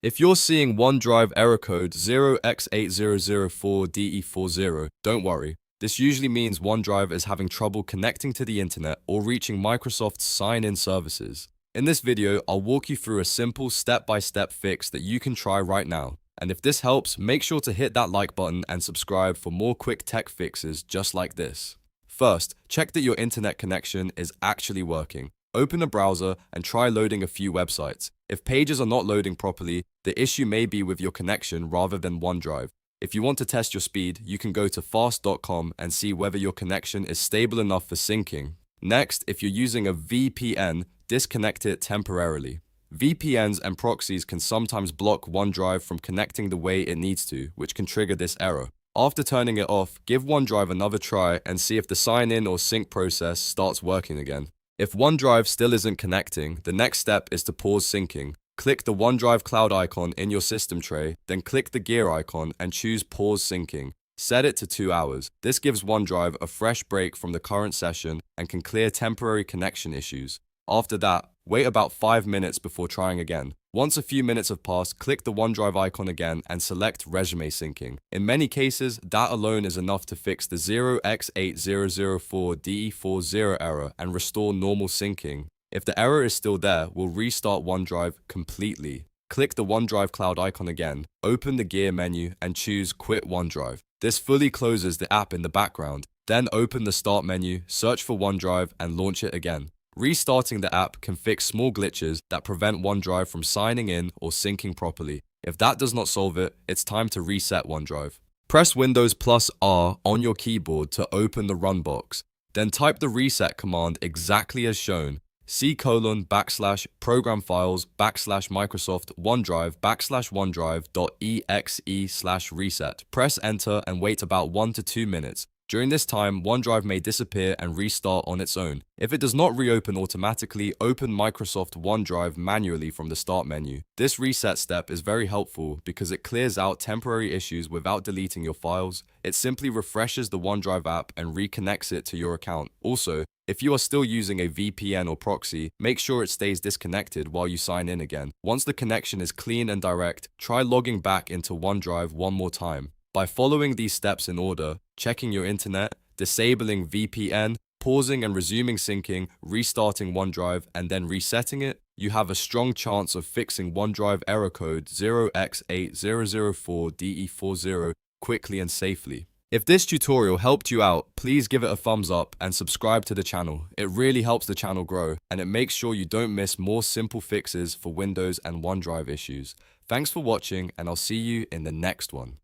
If you're seeing OneDrive error code 0X8004DE40, don't worry. This usually means OneDrive is having trouble connecting to the internet or reaching Microsoft's sign-in services. In this video, I'll walk you through a simple step-by-step fix that you can try right now. And if this helps, make sure to hit that like button and subscribe for more quick tech fixes just like this. First, check that your internet connection is actually working. Open a browser and try loading a few websites. If pages are not loading properly, the issue may be with your connection rather than OneDrive. If you want to test your speed, you can go to fast.com and see whether your connection is stable enough for syncing. Next, if you're using a VPN, disconnect it temporarily. VPNs and proxies can sometimes block OneDrive from connecting the way it needs to, which can trigger this error. After turning it off, give OneDrive another try and see if the sign-in or sync process starts working again. If OneDrive still isn't connecting, the next step is to pause syncing. Click the OneDrive cloud icon in your system tray, then click the gear icon and choose Pause Syncing. Set it to 2 hours. This gives OneDrive a fresh break from the current session and can clear temporary connection issues. After that, wait about 5 minutes before trying again. Once a few minutes have passed, click the OneDrive icon again and select Resume Syncing. In many cases, that alone is enough to fix the 0X8004DE40 error and restore normal syncing. If the error is still there, we'll restart OneDrive completely. Click the OneDrive cloud icon again, open the gear menu and choose Quit OneDrive. This fully closes the app in the background. Then open the Start menu, search for OneDrive and launch it again. Restarting the app can fix small glitches that prevent OneDrive from signing in or syncing properly. If that does not solve it, it's time to reset OneDrive. Press Windows plus R on your keyboard to open the run box. Then type the reset command exactly as shown. C:/program files /Microsoft OneDrive /OneDrive.exe/reset. Press enter and wait about 1 to 2 minutes. During this time, OneDrive may disappear and restart on its own. If it does not reopen automatically, open Microsoft OneDrive manually from the Start menu. This reset step is very helpful because it clears out temporary issues without deleting your files. It simply refreshes the OneDrive app and reconnects it to your account. Also, if you are still using a VPN or proxy, make sure it stays disconnected while you sign in again. Once the connection is clean and direct, try logging back into OneDrive one more time. By following these steps in order, checking your internet, disabling VPN, pausing and resuming syncing, restarting OneDrive, and then resetting it, you have a strong chance of fixing OneDrive error code 0X8004DE40 quickly and safely. If this tutorial helped you out, please give it a thumbs up and subscribe to the channel. It really helps the channel grow, and it makes sure you don't miss more simple fixes for Windows and OneDrive issues. Thanks for watching, and I'll see you in the next one.